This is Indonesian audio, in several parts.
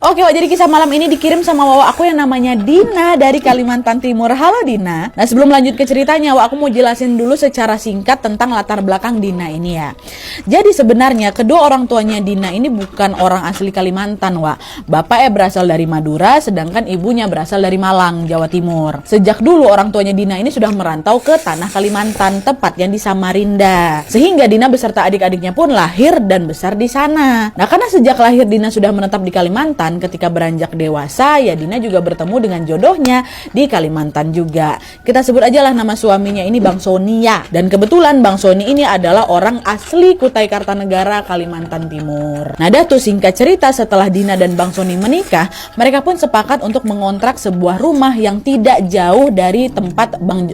Oke Wak, jadi kisah malam ini dikirim sama Wawa aku yang namanya Dina dari Kalimantan Timur. Halo Dina. Nah sebelum lanjut ke ceritanya Wak, aku mau jelasin dulu secara singkat tentang latar belakang Dina ini ya. Jadi sebenarnya kedua orang tuanya Dina ini bukan orang asli Kalimantan Wak. Bapaknya berasal dari Madura, sedangkan ibunya berasal dari Malang, Jawa Timur. Sejak dulu orang tuanya Dina ini sudah merantau ke tanah Kalimantan, tepatnya di Samarinda. Sehingga Dina beserta adik-adiknya pun lahir dan besar di sana. Nah karena sejak lahir Dina sudah menetap di Kalimantan, ketika beranjak dewasa ya Dina juga bertemu dengan jodohnya di Kalimantan juga. Kita sebut aja lah nama suaminya ini Bang Soni ya. Dan kebetulan Bang Soni ini adalah orang asli Kutai Kartanegara, Kalimantan Timur. Nah dah tuh singkat cerita, setelah Dina dan Bang Soni menikah, mereka pun sepakat untuk mengontrak sebuah rumah yang tidak jauh dari tempat Bang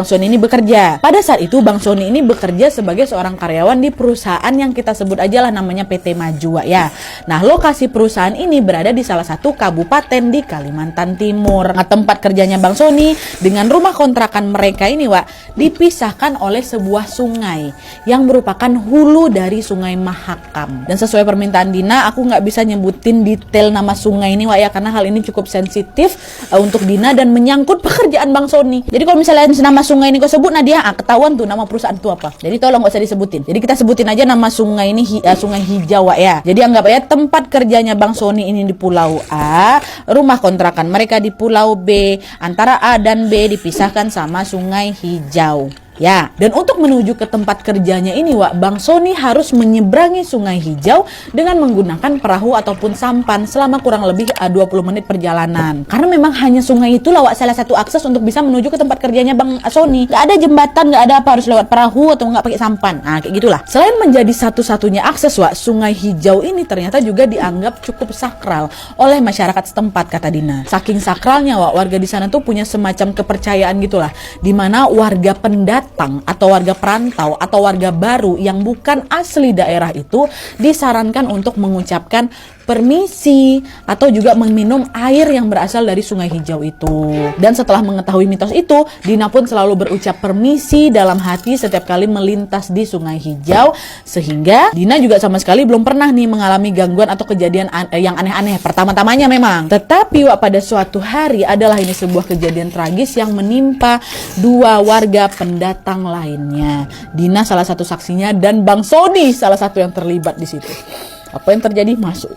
Soni ini bekerja. Pada saat itu Bang Soni ini bekerja sebagai seorang karyawan di perusahaan yang kita sebut aja lah namanya PT Maju ya. Nah lokasi perusahaan ini berada di salah satu kabupaten di Kalimantan Timur. Nah tempat kerjanya Bang Soni dengan rumah kontrakan mereka ini Wak dipisahkan oleh sebuah sungai yang merupakan hulu dari Sungai Mahakam. Dan sesuai permintaan Dina, aku nggak bisa nyebutin detail nama sungai ini Wak ya, karena hal ini cukup sensitif untuk Dina dan menyangkut pekerjaan Bang Soni. Jadi kalau misalnya nama sungai ini kau sebut Nadia, ketahuan tuh nama perusahaan itu apa. Jadi tolong nggak usah disebutin. Jadi kita sebutin aja nama sungai ini Sungai Hijau Wak ya. Jadi anggap aja tempat kerjanya Bang Soni ini di Pulau A, rumah kontrakan mereka di Pulau B. Antara A dan B dipisahkan sama Sungai Hijau. Ya, dan untuk menuju ke tempat kerjanya ini Wak, Bang Soni harus menyeberangi Sungai Hijau dengan menggunakan perahu ataupun sampan selama kurang lebih 20 menit perjalanan. Karena memang hanya sungai itulah Wak salah satu akses untuk bisa menuju ke tempat kerjanya Bang Soni. Gak ada jembatan, gak ada apa, harus lewat perahu atau nggak pakai sampan. Nah, kayak gitulah. Selain menjadi satu-satunya akses Wak, Sungai Hijau ini ternyata juga dianggap cukup sakral oleh masyarakat setempat, kata Dina. Saking sakralnya Wak, warga di sana tuh punya semacam kepercayaan gitulah, di mana warga pendatang atau warga perantau atau warga baru yang bukan asli daerah itu disarankan untuk mengucapkan permisi atau juga meminum air yang berasal dari Sungai Hijau itu. Dan setelah mengetahui mitos itu, Dina pun selalu berucap permisi dalam hati setiap kali melintas di Sungai Hijau, sehingga Dina juga sama sekali belum pernah nih mengalami gangguan atau kejadian yang aneh-aneh pertama-tamanya memang. Tetapi Wak, pada suatu hari adalah ini sebuah kejadian tragis yang menimpa dua warga pendatang lainnya. Dina salah satu saksinya dan Bang Soni salah satu yang terlibat di situ. Apa yang terjadi? Masuk.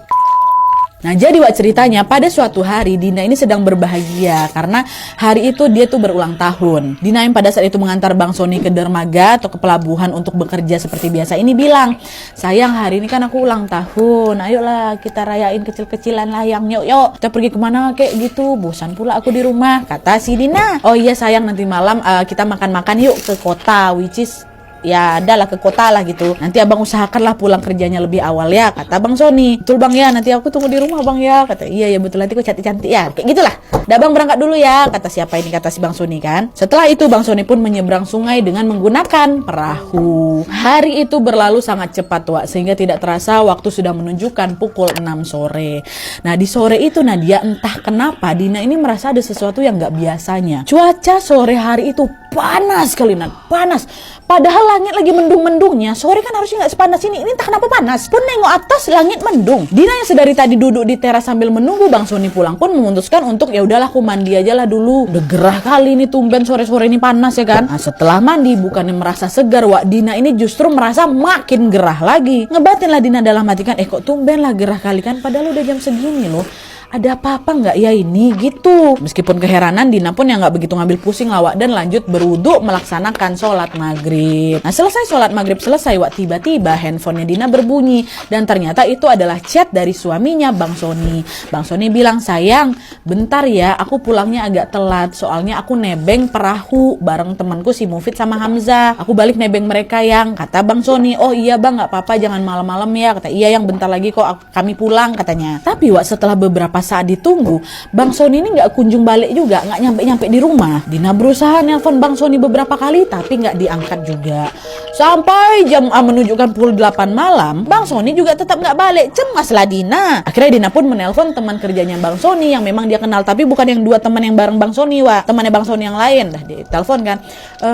Nah jadi Wak ceritanya pada suatu hari Dina ini sedang berbahagia karena hari itu dia tuh berulang tahun. Dina yang pada saat itu mengantar Bang Soni ke dermaga atau ke pelabuhan untuk bekerja seperti biasa ini bilang, sayang hari ini kan aku ulang tahun, ayolah kita rayain kecil-kecilan lah yang yuk kita pergi kemana kayak gitu, bosan pula aku di rumah, kata si Dina. Oh iya sayang, nanti malam kita makan-makan yuk ke kota, which is ya adalah ke kota lah gitu. Nanti abang usahakanlah pulang kerjanya lebih awal ya, kata Bang Soni. Betul Bang ya, nanti aku tunggu di rumah Bang ya, kata. Iya ya betul, nanti aku cantik-cantik ya, kayak gitulah. Dah Bang berangkat dulu ya, kata siapa ini, kata si Bang Soni kan. Setelah itu Bang Soni pun menyeberang sungai dengan menggunakan perahu. Hari itu berlalu sangat cepat Wak, sehingga tidak terasa waktu sudah menunjukkan pukul 6 sore. Nah di sore itu Nadia entah kenapa Dina ini merasa ada sesuatu yang gak biasanya. Cuaca sore hari itu panas sekali panas. Padahal langit lagi mendung-mendungnya. Sore kan harusnya nggak sepanas ini entah kenapa panas. Pun nengok atas langit mendung. Dina yang sedari tadi duduk di teras sambil menunggu Bang Soni pulang pun memutuskan untuk ya udahlah aku mandi aja lah dulu. Udah gerah kali ini tumben sore-sore ini panas ya kan. Nah setelah mandi bukannya merasa segar Wak, Dina ini justru merasa makin gerah lagi. Ngebatinlah Dina dalam hati kan, kok tumben lah gerah kali kan, padahal udah jam segini loh. Ada apa-apa nggak ya ini gitu. Meskipun keheranan, Dina pun yang nggak begitu ngambil pusing lawak dan lanjut berwudu melaksanakan sholat maghrib. Nah selesai sholat maghrib Wak, tiba-tiba handphonenya Dina berbunyi dan ternyata itu adalah chat dari suaminya Bang Soni. Bang Soni bilang, sayang bentar ya aku pulangnya agak telat soalnya aku nebeng perahu bareng temanku si Mufid sama Hamzah. Aku balik nebeng mereka yang, kata Bang Soni. Oh iya Bang, nggak apa-apa jangan malam-malam ya, kata. Iya yang bentar lagi kok kami pulang, katanya. Tapi Wak setelah beberapa saat ditunggu, Bang Sony ini nggak kunjung balik juga, nggak nyampe-nyampe di rumah. Dina berusaha nelpon Bang Sony beberapa kali tapi nggak diangkat juga. Sampai jam menunjukkan pukul 8 malam, Bang Sony juga tetap nggak balik. Cemaslah Dina. Akhirnya Dina pun menelpon teman kerjanya Bang Sony yang memang dia kenal, tapi bukan yang 2 teman yang bareng Bang Sony, temannya Bang Sony yang lain. Dah ditelepon kan,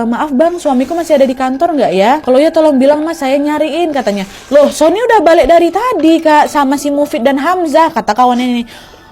maaf Bang, suamiku masih ada di kantor nggak ya? Kalau ya tolong bilang Mas, saya nyariin, katanya. Loh, Sony udah balik dari tadi Kak, sama si Mufid dan Hamzah, kata kawannya ini.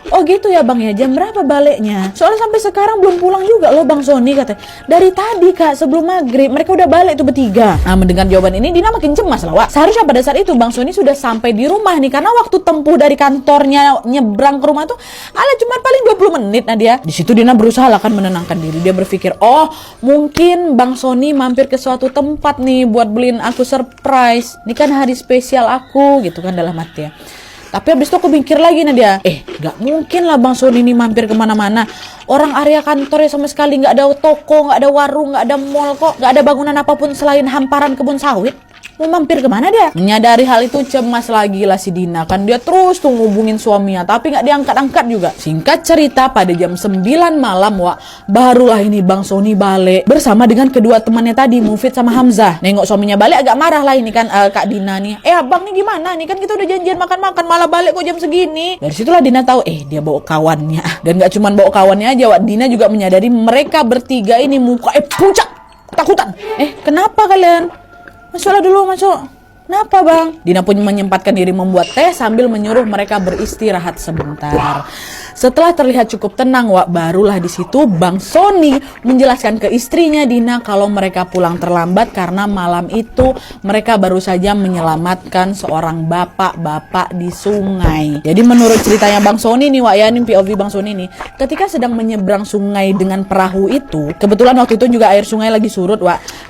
Oh gitu ya Bang ya, jam berapa baliknya? Soalnya sampai sekarang belum pulang juga loh Bang Sony, katanya. Dari tadi Kak, sebelum maghrib, mereka udah balik tuh bertiga. Nah, mendengar jawaban ini Dina makin cemas lah, Wak. Seharusnya pada saat itu Bang Sony sudah sampai di rumah nih, karena waktu tempuh dari kantornya nyebrang ke rumah tuh cuma paling 20 menit nah dia. Di situ Dina berusaha lah kan menenangkan diri. Dia berpikir, oh mungkin Bang Sony mampir ke suatu tempat nih buat beliin aku surprise. Ini kan hari spesial aku, gitu kan dalam hati ya. Tapi habis itu aku mikir lagi nah dia, gak mungkin lah Bang Sony ini mampir kemana-mana. Orang area kantornya sama sekali gak ada toko, gak ada warung, gak ada mall kok. Gak ada bangunan apapun selain hamparan kebun sawit. Mau mampir kemana dia? Menyadari hal itu cemas lagi lah si Dina. Kan dia terus tuh ngubungin suaminya, tapi gak diangkat-angkat juga. Singkat cerita, pada jam 9 malam, barulah ini Bang Sony balik bersama dengan kedua temannya tadi, Mufid sama Hamzah. Nengok suaminya balik agak marah lah ini kan Kak Dina nih. Abang nih gimana nih? Kan kita udah janjian makan-makan, malah balik kok jam segini. Dari situlah Dina tahu, dia bawa kawannya. Dan gak cuma bawa kawannya aja, Dina juga menyadari mereka bertiga ini muka pucat, takutan. Kenapa kalian? Masuklah dulu, masuk. Kenapa Bang? Dina pun menyempatkan diri membuat teh sambil menyuruh mereka beristirahat sebentar. Setelah terlihat cukup tenang, barulah di situ Bang Sony menjelaskan ke istrinya Dina kalau mereka pulang terlambat karena malam itu mereka baru saja menyelamatkan seorang bapak-bapak di sungai. Jadi menurut ceritanya Bang Sony nih, ini POV Bang Sony nih, ketika sedang menyeberang sungai dengan perahu itu, kebetulan waktu itu juga air sungai lagi surut,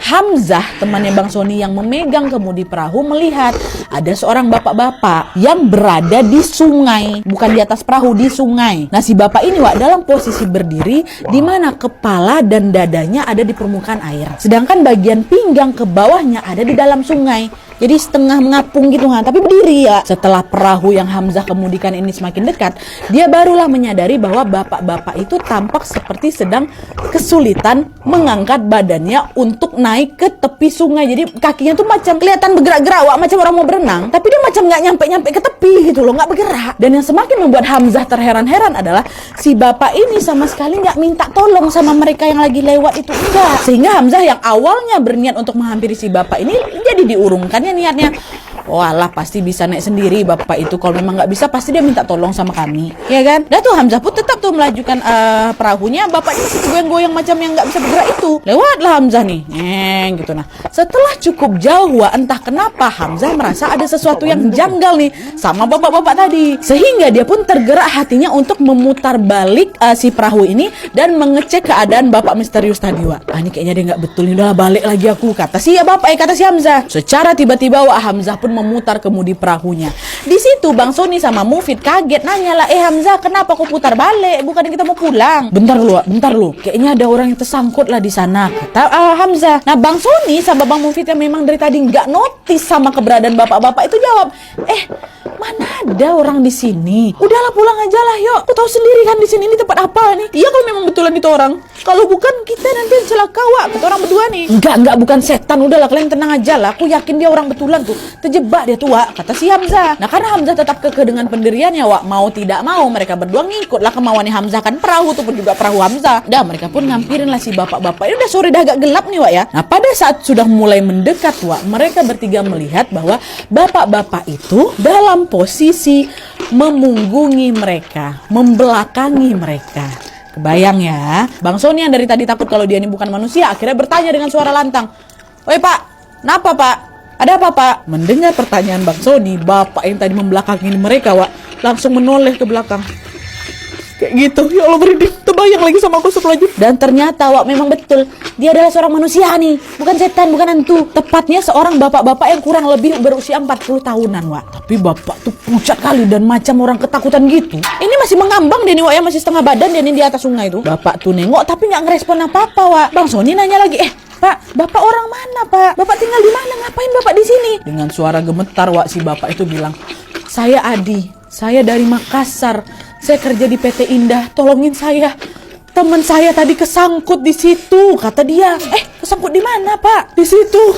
Hamzah, temannya Bang Sony yang memegang kemudi perahu, melihat ada seorang bapak-bapak yang berada di sungai, bukan di atas perahu, di sungai. Nah, si bapak ini dalam posisi berdiri di mana kepala dan dadanya ada di permukaan air, sedangkan bagian pinggang ke bawahnya ada di dalam sungai. Jadi setengah mengapung gitu kan, tapi berdiri ya. Setelah perahu yang Hamzah kemudikan ini semakin dekat, dia barulah menyadari bahwa bapak-bapak itu tampak seperti sedang kesulitan mengangkat badannya untuk naik ke tepi sungai. Jadi kakinya tuh macam kelihatan bergerak-gerak, macam orang mau berenang, tapi dia macam nggak nyampe-nyampe ke tepi gitu loh, nggak bergerak. Dan yang semakin membuat Hamzah terheran-heran adalah si bapak ini sama sekali nggak minta tolong sama mereka yang lagi lewat itu, enggak. Sehingga Hamzah yang awalnya berniat untuk menghampiri si bapak ini jadi diurungkan niatnya. Walah, pasti bisa naik sendiri bapak itu. Kalau memang nggak bisa, pasti dia minta tolong sama kami, ya kan? Dan tuh Hamzah pun tetap tuh melajukan perahunya. Bapaknya masih goyang-goyang macam yang nggak bisa bergerak itu. Lewatlah Hamzah nih, gitu. Nah, setelah cukup jauh, entah kenapa Hamzah merasa ada sesuatu yang janggal nih sama bapak-bapak tadi, sehingga dia pun tergerak hatinya untuk memutar balik si perahu ini dan mengecek keadaan bapak misterius tadi. Ini kayaknya dia nggak betul nih, udah balik lagi aku, kata si bapak, kata si Hamzah. Secara tiba-tiba Hamzah pun memutar kemudi perahunya. Di situ Bang Sony sama Mufid kaget, nanya lah, Hamzah, kenapa kau putar balik? Bukannya kita mau pulang? Bentar lu, kayaknya ada orang yang tersangkut lah di sana, kata Hamzah. Nah, Bang Sony sama Bang Mufid yang memang dari tadi nggak notice sama keberadaan bapak-bapak itu jawab, mana ada orang di sini? Udahlah, pulang aja lah, yuk. Aku tahu sendiri kan di sini ini tempat apa nih. Iya, kalau memang betulan itu orang. Kalau bukan, kita nanti celaka, kata orang berdua nih. Enggak, bukan setan. Udahlah, kalian tenang aja lah. Aku yakin dia orang betulan tuh. Terjebak dia tuh, kata si Hamzah. Nah, karena Hamzah tetap kekeh dengan pendiriannya, mau tidak mau mereka berdua ngikutlah kemauannya Hamzah, kan perahu tuh pun juga perahu Hamzah. Dah, mereka pun ngampirin lah si bapak-bapak. Ini udah sore, dah agak gelap nih, ya. Nah, pada saat sudah mulai mendekat, mereka bertiga melihat bahwa bapak-bapak itu dalam posisi memunggungi mereka, membelakangi mereka. Kebayang ya, Bang Sony yang dari tadi takut kalau dia ini bukan manusia, akhirnya bertanya dengan suara lantang, "Woi Pak, kenapa Pak? Ada apa Pak?" Mendengar pertanyaan Bang Sony, bapak yang tadi membelakangi mereka, langsung menoleh ke belakang. Kayak gitu, ya Allah, merinding. Terbayang lagi sama aku setelah itu. Dan ternyata memang betul, dia adalah seorang manusia nih, bukan setan, bukan hantu. Tepatnya seorang bapak-bapak yang kurang lebih berusia 40 tahunan, Tapi bapak tuh pucat kali dan macam orang ketakutan gitu. Ini masih mengambang dia nih, ya, masih setengah badan dia nih di atas sungai tuh. Bapak tuh nengok tapi nggak ngerespon apa-apa, Bang Sony nanya lagi, Pak, bapak orang mana Pak? Bapak tinggal di mana? Ngapain bapak di sini? Dengan suara gemetar, si bapak itu bilang, "Saya Adi, saya dari Makassar. saya kerja di PT Indah, tolongin saya. Teman saya tadi kesangkut di situ, kata dia. Kesangkut di mana, Pak? Di situ,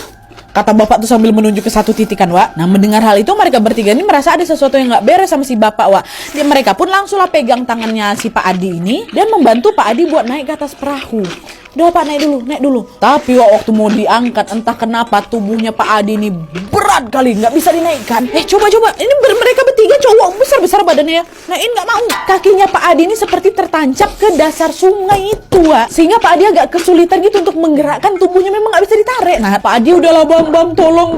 kata bapak tuh sambil menunjuk ke satu titik kan, Wak. Nah, mendengar hal itu mereka bertiga ini merasa ada sesuatu yang nggak beres sama si bapak, Wak. Mereka pun langsung lah pegang tangannya si Pak Adi ini dan membantu Pak Adi buat naik ke atas perahu. Udah Pak, naik dulu. Tapi waktu mau diangkat, entah kenapa tubuhnya Pak Adi ini berat kali, nggak bisa dinaikkan. Coba. Ini mereka bertiga cowok besar badannya ya. Naikin nggak mau. Kakinya Pak Adi ini seperti tertancap ke dasar sungai itu, Wak. Sehingga Pak Adi agak kesulitan gitu untuk menggerakkan tubuhnya, memang nggak bisa ditarik. Nah, Pak Adi udahlah bang, tolong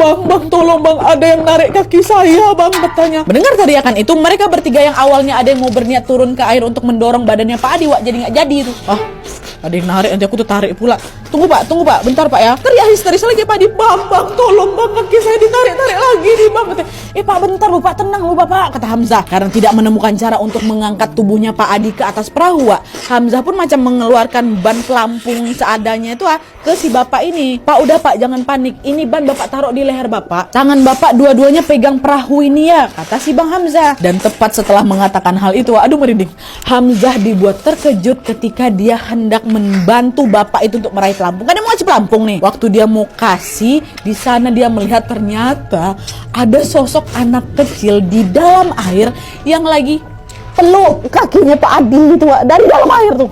bang, ada yang narik kaki saya bang, bertanya. Mendengar teriakan itu, mereka bertiga yang awalnya ada yang mau berniat turun ke air untuk mendorong badannya Pak Adi, Wak, jadi nggak jadi itu. Ada yang narik, nanti aku tuh tarik pula. Tunggu pak, bentar Pak ya. Teriak histeris lagi Pak Adi, bang, tolong bang, kaki saya ditarik lagi nih bang. Pak bentar lu Pak, tenang lu Bapak, kata Hamzah. Karena tidak menemukan cara untuk mengangkat tubuhnya Pak Adi ke atas perahu, Wak. Hamzah pun macam mengeluarkan ban pelampung seadanya itu ke si bapak ini. Pak udah Pak, jangan panik, ini ban Bapak taruh di leher Bapak, tangan Bapak dua-duanya pegang perahu ini ya, kata si Bang Hamzah. Dan tepat setelah mengatakan hal itu, aduh merinding, Hamzah dibuat terkejut ketika dia hendak membantu bapak itu untuk meraih pelampung. Kan dia mau ngasih pelampung nih. Waktu dia mau kasih, di sana dia melihat ternyata ada sosok anak kecil di dalam air yang lagi peluk kakinya Pak Adi gitu, Wak, dari dalam air tuh.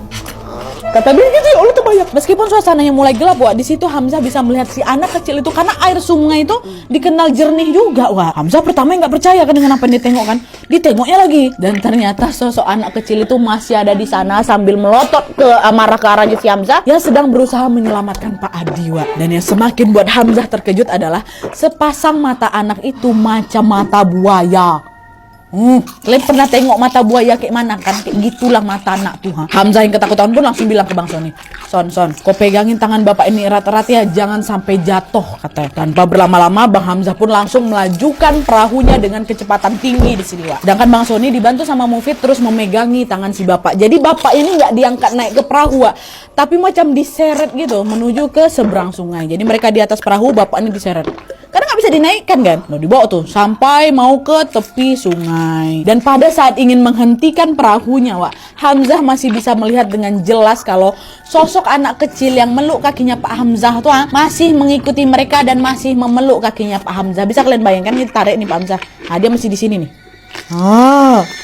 Kata dia gitu ya, Allah terbayang. Meskipun suasananya mulai gelap, Wak, di situ Hamzah bisa melihat si anak kecil itu karena air sungai itu dikenal jernih juga, Wak. Hamzah pertama nggak percaya kan dengan apa yang ditengok kan. Ditengoknya lagi, dan ternyata sosok anak kecil itu masih ada di sana sambil melotot ke marah ke arahnya si Hamzah yang sedang berusaha menyelamatkan Pak Adi, Wak. Dan yang semakin buat Hamzah terkejut adalah sepasang mata anak itu macam mata buaya. Kalian pernah tengok mata buaya kayak mana kan? Kayak gitulah mata anak tuh. Hamzah yang ketakutan pun langsung bilang ke Bang Sony, Son, kau pegangin tangan bapak ini erat-erat ya, jangan sampai jatuh, katanya. Tanpa berlama-lama Bang Hamzah pun langsung melajukan perahunya dengan kecepatan tinggi di sini, Wak. Sedangkan Bang Sony dibantu sama Mufid terus memegangi tangan si bapak. Jadi bapak ini nggak diangkat naik ke perahu, Wak, tapi macam diseret gitu menuju ke seberang sungai. Jadi mereka di atas perahu, bapak ini diseret. Karena nggak bisa dinaikkan kan, dibawa tuh sampai mau ke tepi sungai. Dan pada saat ingin menghentikan perahunya, Wak, Hamzah masih bisa melihat dengan jelas kalau sosok anak kecil yang meluk kakinya Pak Hamzah tuh masih mengikuti mereka dan masih memeluk kakinya Pak Hamzah. Bisa kalian bayangkan, ini tarik nih Pak Hamzah. Nah, dia masih di sini nih.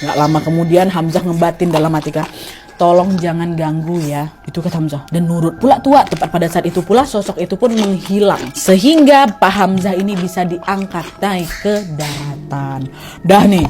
Nggak lama kemudian Hamzah ngebatin dalam hati kan, tolong jangan ganggu ya, itu kata Hamzah. Dan nurut pula tua. Tepat pada saat itu pula sosok itu pun menghilang, sehingga Pak Hamzah ini bisa diangkat naik ke daratan. Dah nih,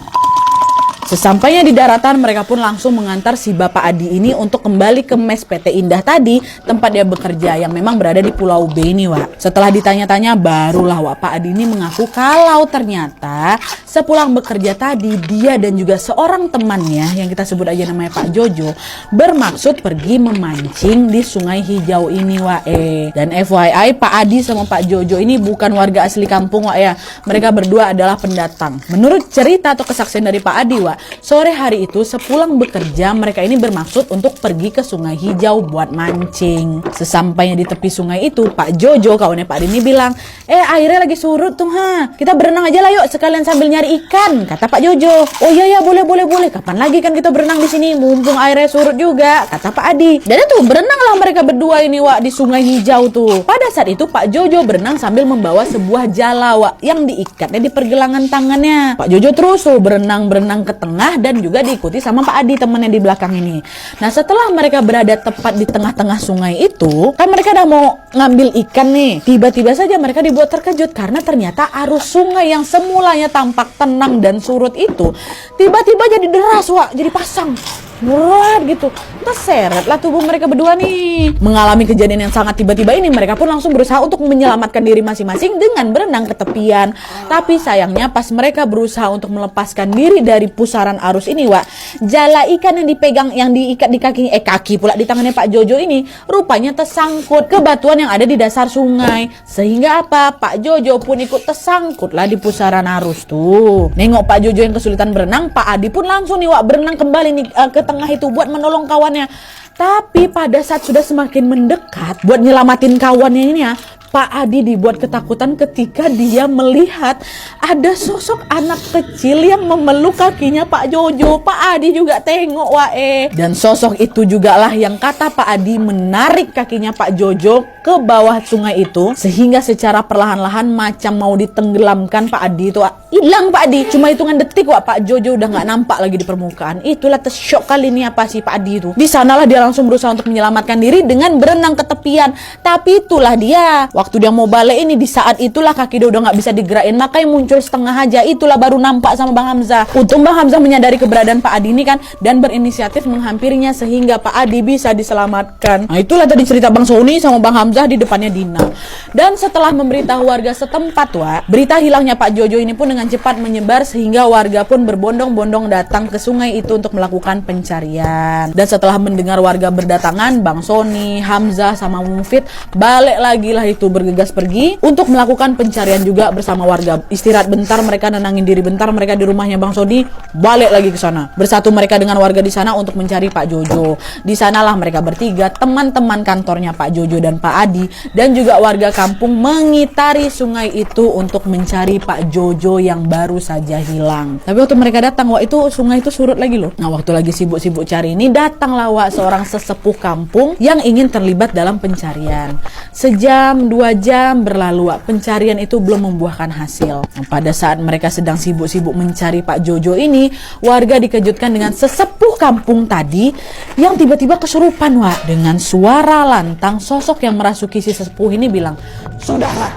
sesampainya di daratan, mereka pun langsung mengantar si Bapak Adi ini untuk kembali ke mes PT Indah tadi, tempat dia bekerja, yang memang berada di Pulau B ini, Wak. Setelah ditanya-tanya, barulah Wak, Pak Adi ini mengaku kalau ternyata sepulang bekerja tadi, dia dan juga seorang temannya, yang kita sebut aja namanya Pak Jojo, bermaksud pergi memancing di Sungai Hijau ini, Wak. Dan FYI, Pak Adi sama Pak Jojo ini bukan warga asli kampung, Wak, ya. Mereka berdua adalah pendatang. Menurut cerita atau kesaksian dari Pak Adi, Wak, sore hari itu sepulang bekerja, mereka ini bermaksud untuk pergi ke Sungai Hijau buat mancing. Sesampainya di tepi sungai itu, Pak Jojo, kawannya Pak Adi ini bilang, airnya lagi surut tuh, kita berenang aja lah yuk, sekalian sambil nyari ikan, kata Pak Jojo. Oh iya boleh, kapan lagi kan kita berenang di sini, mumpung airnya surut juga, kata Pak Adi. Dan itu berenanglah mereka berdua ini, Wak, di Sungai Hijau tuh. Pada saat itu Pak Jojo berenang sambil membawa sebuah jala, Wak, yang diikatnya di pergelangan tangannya. Pak Jojo terus tuh berenang ke tengah dan juga diikuti sama Pak Adi, temennya di belakang ini. Nah, setelah mereka berada tepat di tengah-tengah sungai itu, kan mereka udah mau ngambil ikan nih. Tiba-tiba saja mereka dibuat terkejut karena ternyata arus sungai yang semulanya tampak tenang dan surut itu tiba-tiba jadi deras, Wak, jadi pasang. Berat gitu, terseret lah tubuh mereka berdua nih. Mengalami kejadian yang sangat tiba-tiba ini, mereka pun langsung berusaha untuk menyelamatkan diri masing-masing dengan berenang ke tepian. Tapi sayangnya pas mereka berusaha untuk melepaskan diri dari pusaran arus ini, Wak, jala ikan yang dipegang, yang diikat di kaki pula di tangannya Pak Jojo ini rupanya tersangkut ke batuan yang ada di dasar sungai. Sehingga apa? Pak Jojo pun ikut tersangkut lah di pusaran arus tuh. Nengok Pak Jojo yang kesulitan berenang, Pak Adi pun langsung nih, Wak, berenang kembali nih ke tengah itu buat menolong kawannya. Tapi pada saat sudah semakin mendekat buat nyelamatin kawannya ini ya, Pak Adi dibuat ketakutan ketika dia melihat ada sosok anak kecil yang memeluk kakinya Pak Jojo. Pak Adi juga tengok wae. Dan sosok itu juga lah yang kata Pak Adi menarik kakinya Pak Jojo ke bawah sungai itu, sehingga secara perlahan-lahan macam mau ditenggelamkan Pak Adi itu. Hilang Pak Adi. Cuma hitungan detik Pak Jojo udah nggak nampak lagi di permukaan. Itulah tersyok kali ini apa sih Pak Adi itu. Di sanalah dia langsung berusaha untuk menyelamatkan diri dengan berenang ke tepian. Tapi itulah dia. Waktu dia mau balik ini, di saat itulah kaki dia udah nggak bisa digerakin, makanya muncul setengah aja. Itulah baru nampak sama Bang Hamzah. Untung Bang Hamzah menyadari keberadaan Pak Adi ini kan, dan berinisiatif menghampirinya sehingga Pak Adi bisa diselamatkan. Nah itulah tadi cerita Bang Sony sama Bang Hamzah di depannya Dina. Dan setelah memberitahu warga setempat berita hilangnya Pak Jojo ini pun dengan cepat menyebar sehingga warga pun berbondong-bondong datang ke sungai itu untuk melakukan pencarian. Dan setelah mendengar warga berdatangan, Bang Sony, Hamzah sama Mufid balik lagi lah itu bergegas pergi untuk melakukan pencarian juga bersama warga. Istirahat bentar, mereka nenangin diri bentar, mereka di rumahnya Bang Sony, balik lagi ke sana. Bersatu mereka dengan warga di sana untuk mencari Pak Jojo. Di sanalah mereka bertiga, teman-teman kantornya Pak Jojo dan Pak Adi, dan juga warga kampung mengitari sungai itu untuk mencari Pak Jojo yang baru saja hilang. Tapi waktu mereka datang, itu sungai itu surut lagi loh. Nah waktu lagi sibuk-sibuk cari ini, datanglah seorang sesepuh kampung yang ingin terlibat dalam pencarian. Sejam, 2 jam berlalu, pencarian itu belum membuahkan hasil. Nah, pada saat mereka sedang sibuk-sibuk mencari Pak Jojo ini, warga dikejutkan dengan sesepuh kampung tadi yang tiba-tiba kesurupan dengan suara lantang. Sosok yang merasuki si sesepuh ini bilang, "Sudahlah,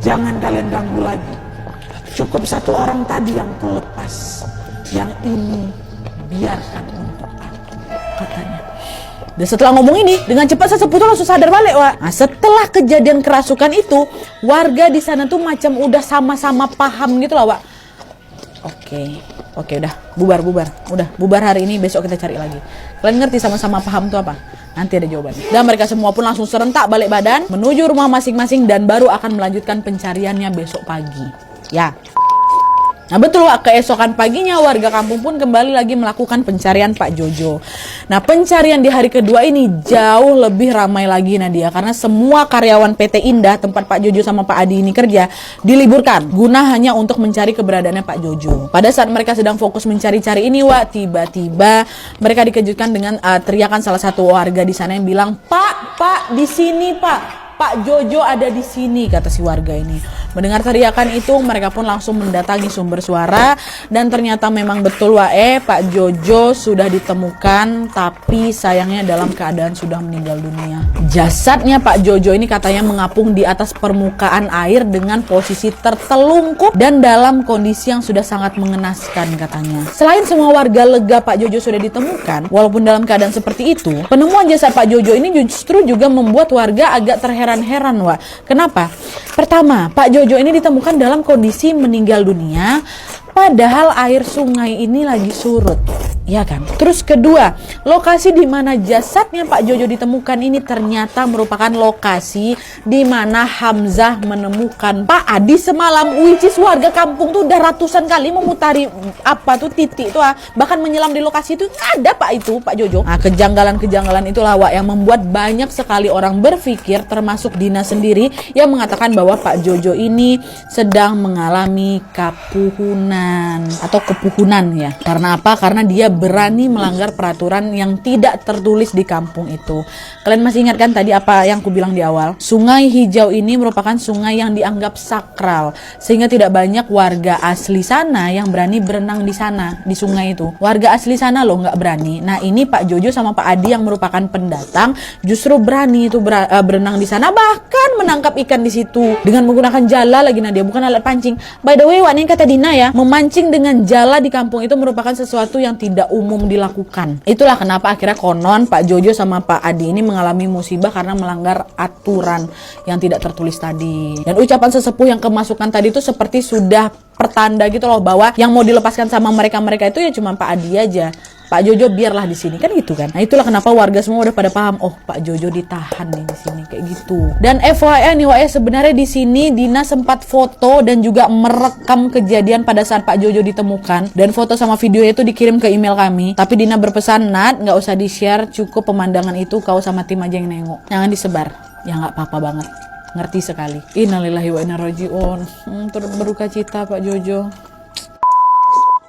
jangan kalian ganggu lagi. Cukup 1 orang tadi yang terlepas. Yang ini biarkan untuk aku," katanya. Dan setelah ngomong ini, dengan cepat sesepuh itu langsung sadar balik, Nah, setelah kejadian kerasukan itu, warga di sana tuh macam udah sama-sama paham gitu lah, Oke, udah bubar hari ini, besok kita cari lagi. Kalian ngerti sama-sama paham tuh apa? Nanti ada jawabannya. Dan mereka semua pun langsung serentak balik badan menuju rumah masing-masing dan baru akan melanjutkan pencariannya besok pagi. Ya. Nah betul keesokan paginya warga kampung pun kembali lagi melakukan pencarian Pak Jojo. Nah pencarian di hari kedua ini jauh lebih ramai lagi Nadia, karena semua karyawan PT Indah tempat Pak Jojo sama Pak Adi ini kerja diliburkan guna hanya untuk mencari keberadaannya Pak Jojo. Pada saat mereka sedang fokus mencari-cari ini tiba-tiba mereka dikejutkan dengan teriakan salah satu warga di sana yang bilang, Pak di sini Pak Jojo ada di sini," kata si warga ini. Mendengar teriakan itu, mereka pun langsung mendatangi sumber suara dan ternyata memang betul Pak Jojo sudah ditemukan, tapi sayangnya dalam keadaan sudah meninggal dunia. Jasadnya Pak Jojo ini katanya mengapung di atas permukaan air dengan posisi tertelungkup dan dalam kondisi yang sudah sangat mengenaskan katanya. Selain semua warga lega Pak Jojo sudah ditemukan, walaupun dalam keadaan seperti itu, penemuan jasad Pak Jojo ini justru juga membuat warga agak terheran-heran Kenapa? Pertama, Pak Jojo ini ditemukan dalam kondisi meninggal dunia, padahal air sungai ini lagi surut. Ya kan? Terus kedua, lokasi di mana jasadnya Pak Jojo ditemukan ini ternyata merupakan lokasi di mana Hamzah menemukan Pak Adi semalam. Which is warga kampung tuh udah ratusan kali memutari titik tuh bahkan menyelam di lokasi itu ada Pak Jojo. Nah, kejanggalan-kejanggalan itulah yang membuat banyak sekali orang berpikir, termasuk Dina sendiri yang mengatakan bahwa Pak Jojo ini sedang mengalami kepuhunan ya. Karena apa? Karena dia berani melanggar peraturan yang tidak tertulis di kampung itu. Kalian masih ingat kan tadi apa yang aku bilang di awal? Sungai hijau ini merupakan sungai yang dianggap sakral, sehingga tidak banyak warga asli sana yang berani berenang di sana, di sungai itu. Warga asli sana loh nggak berani. Nah ini Pak Jojo sama Pak Adi yang merupakan pendatang justru berani itu berenang di sana, bahkan menangkap ikan di situ dengan menggunakan jala lagi Nadia, bukan alat pancing. By the way, yang kata Dina memancing dengan jala di kampung itu merupakan sesuatu yang tidak umum dilakukan. Itulah kenapa akhirnya konon Pak Jojo sama Pak Adi ini mengalami musibah karena melanggar aturan yang tidak tertulis tadi. Dan ucapan sesepuh yang kemasukan tadi itu seperti sudah pertanda gitu loh, bahwa yang mau dilepaskan sama mereka itu ya cuma Pak Adi aja. Pak Jojo biarlah di sini kan gitu kan. Nah itulah kenapa warga semua udah pada paham, Pak Jojo ditahan nih di sini kayak gitu. Dan FYI nih sebenarnya di sini Dina sempat foto dan juga merekam kejadian pada saat Pak Jojo ditemukan, dan foto sama videonya itu dikirim ke email kami. Tapi Dina berpesan, Nat nggak usah di share, cukup pemandangan itu kau sama tim aja yang nengok, jangan disebar. Ya nggak apa-apa banget. ngerti sekali. Innalillahi wa inna ilaihi raji'un. Turut berduka cita Pak Jojo.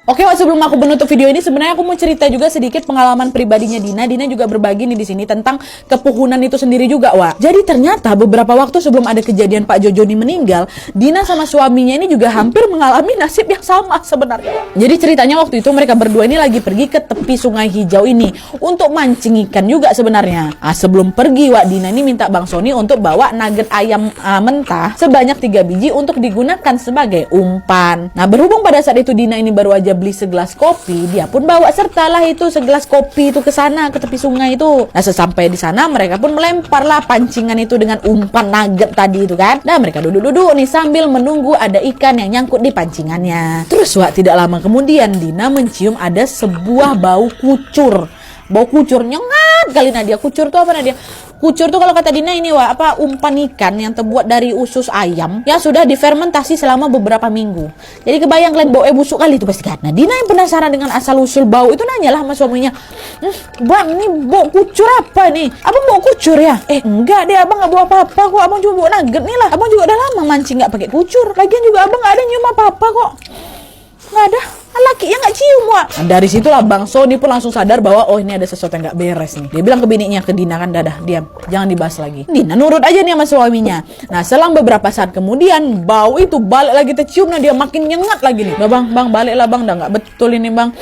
Oke, sebelum aku menutup video ini, sebenarnya aku mau cerita juga sedikit pengalaman pribadinya Dina. Dina juga berbagi nih di sini tentang kepuhunan itu sendiri juga, Wak. Jadi ternyata beberapa waktu sebelum ada kejadian Pak Jojo ini meninggal, Dina sama suaminya ini juga hampir mengalami nasib yang sama sebenarnya, Wak. Jadi ceritanya waktu itu mereka berdua ini lagi pergi ke tepi Sungai Hijau ini untuk mancing ikan juga sebenarnya. Nah, sebelum pergi, Wak, Dina ini minta Bang Sony untuk bawa nugget ayam mentah sebanyak 3 biji untuk digunakan sebagai umpan. Nah, berhubung pada saat itu Dina ini baru aja beli segelas kopi, dia pun bawa sertalah itu segelas kopi itu ke sana, ke tepi sungai itu. Nah, sesampai di sana mereka pun melemparlah pancingan itu dengan umpan nugget tadi itu kan. Nah, mereka duduk-duduk nih sambil menunggu ada ikan yang nyangkut di pancingannya. Terus, Wak, tidak lama kemudian Dina mencium ada sebuah bau kucur. Bau kucur nyengat kali Nadia. Kucur tuh apa Nadia? Kucur tuh kalau kata Dina ini, Wak, apa umpan ikan yang terbuat dari usus ayam yang sudah difermentasi selama beberapa minggu. Jadi kebayang kalian baunya busuk kali itu pasti kan. Nah, Dina yang penasaran dengan asal usul bau itu nanyalah sama suaminya, Bang, ini bau kucur apa nih? Abang bau kucur ya? Enggak deh, abang nggak bau apa-apa kok. Abang cuma bau nugget nih lah. Abang juga udah lama mancing nggak pakai kucur. Lagian juga abang nggak ada nyium apa-apa kok. Nggak ada. Laki yang nggak cium, Wak. Nah, dari situlah Bang Sony pun langsung sadar bahwa oh ini ada sesuatu yang nggak beres nih. Dia bilang ke bininya, ke Dina kan, dadah, diam, jangan dibahas lagi. Dina nurut aja nih sama suaminya. Nah, selang beberapa saat kemudian bau itu balik lagi tercium. Nah, dia makin nyengat lagi nih. Bang, baliklah Bang, udah nggak betul ini Bang.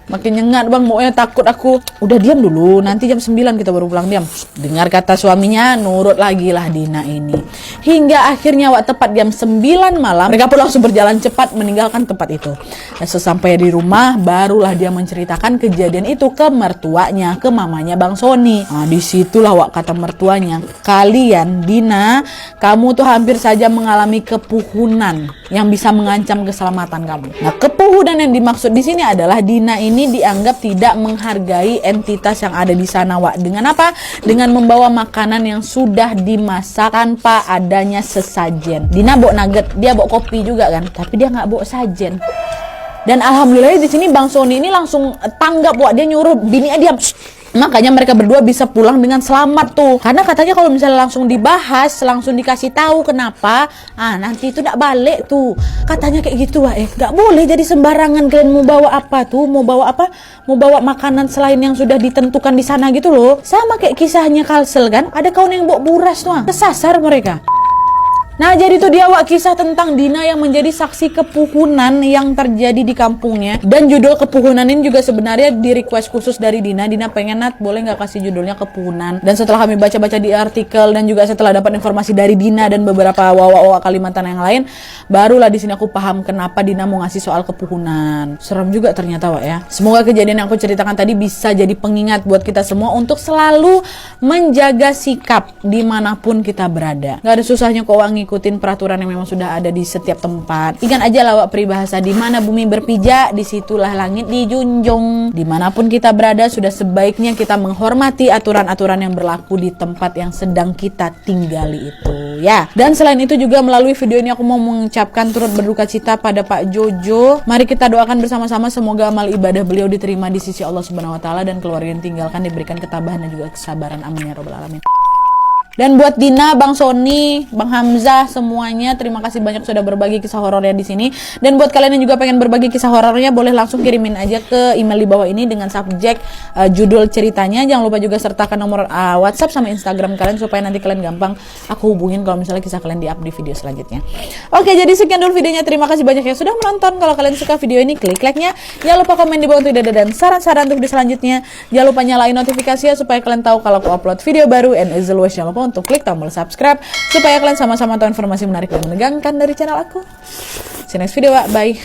Makin nyengat Bang, maunya takut aku. Udah diam dulu, nanti jam 9 kita baru pulang. Diam. Dengar kata suaminya, nurut lagi lah Dina ini. Hingga akhirnya Wak, tepat jam 9 malam, mereka pun langsung berjalan cepat meninggalkan tempat itu. Dan sesampai di rumah, barulah dia menceritakan kejadian itu ke mertuanya, ke mamanya Bang Sony. Nah, disitulah Wak, kata mertuanya, kalian, Dina, kamu tuh hampir saja mengalami kepuhunan yang bisa mengancam keselamatan kamu. Nah, kepuhunan yang dimaksud di sini adalah Dina ini dianggap tidak menghargai entitas yang ada di sana, Wak. Dengan apa? Dengan membawa makanan yang sudah dimasak tanpa adanya sesajen. Dina bawa nugget, dia bawa kopi juga kan, tapi dia nggak bawa sajen. Dan alhamdulillah di sini Bang Sony ini langsung tanggap, Wak. Dia nyuruh bininya diam. Makanya mereka berdua bisa pulang dengan selamat tuh. Karena katanya kalau misalnya langsung dibahas, langsung dikasih tahu kenapa, nanti itu tidak balik tuh. Katanya kayak gitu, Wak. Gak boleh jadi sembarangan kalian mau bawa apa tuh, mau bawa apa? Mau bawa makanan selain yang sudah ditentukan di sana gitu loh. Sama kayak kisahnya Kalsel kan, ada kawan yang bawa buras tuh, kesasar mereka. Nah, jadi itu dia, Wak, kisah tentang Dina yang menjadi saksi kepuhunan yang terjadi di kampungnya. Dan judul kepuhunan ini juga sebenarnya di request khusus dari Dina. Dina pengen, Nat, boleh nggak kasih judulnya kepuhunan? Dan setelah kami baca-baca di artikel dan juga setelah dapat informasi dari Dina dan beberapa wawa-wawa Kalimantan yang lain, barulah di sini aku paham kenapa Dina mau ngasih soal kepuhunan. Serem juga ternyata, Wak, ya. Semoga kejadian yang aku ceritakan tadi bisa jadi pengingat buat kita semua untuk selalu menjaga sikap dimanapun kita berada. Nggak ada susahnya kok, Wak, ikutin peraturan yang memang sudah ada di setiap tempat. Ingat aja lah, Wak, peribahasa, di mana bumi berpijak, disitulah langit dijunjung. Dimanapun kita berada, sudah sebaiknya kita menghormati aturan-aturan yang berlaku di tempat yang sedang kita tinggali itu, ya. Dan selain itu juga melalui video ini aku mau mengucapkan turut berduka cita pada Pak Jojo. Mari kita doakan bersama-sama semoga amal ibadah beliau diterima di sisi Allah Subhanahu Wa Taala dan keluarga yang tinggalkan diberikan ketabahan dan juga kesabaran. Amin ya robbal alamin. Dan buat Dina, Bang Sony, Bang Hamzah, semuanya terima kasih banyak sudah berbagi kisah horornya di sini. Dan buat kalian yang juga pengen berbagi kisah horornya, boleh langsung kirimin aja ke email di bawah ini dengan subjek judul ceritanya. Jangan lupa juga sertakan nomor WhatsApp sama Instagram kalian supaya nanti kalian gampang aku hubungin kalau misalnya kisah kalian di-up di video selanjutnya. Oke, jadi sekian dulu videonya. Terima kasih banyak yang sudah menonton. Kalau kalian suka video ini, klik like-nya. Jangan lupa komen di bawah untuk ide dan saran-saran untuk video selanjutnya. Jangan lupa nyalain notifikasinya supaya kalian tahu kalau aku upload video baru. And as always, jangan lupa untuk klik tombol subscribe supaya kalian sama-sama tahu informasi menarik dan menegangkan dari channel aku. See you next video, Wak. Bye.